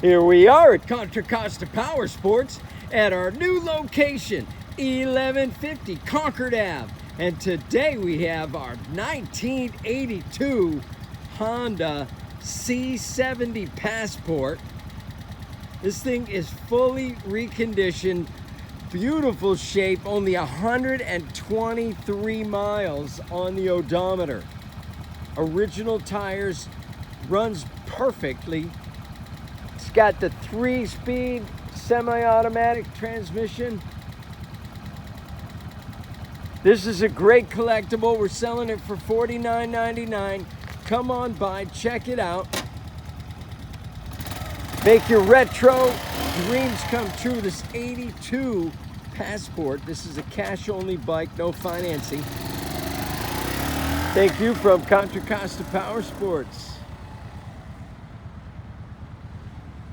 Here we are at Contra Costa Powersports at our new location, 1150 Concord Ave. And today we have our 1982 Honda C70 Passport. This thing is fully reconditioned, beautiful shape, only 123 miles on the odometer. Original tires, runs perfectly. It's got the 3-speed semi-automatic transmission. This is a great collectible. We're selling it for $49.99. Come on by, check it out. Make your retro dreams come true. This 82 Passport. This is a cash-only bike, no financing. Thank you from Contra Costa Powersports.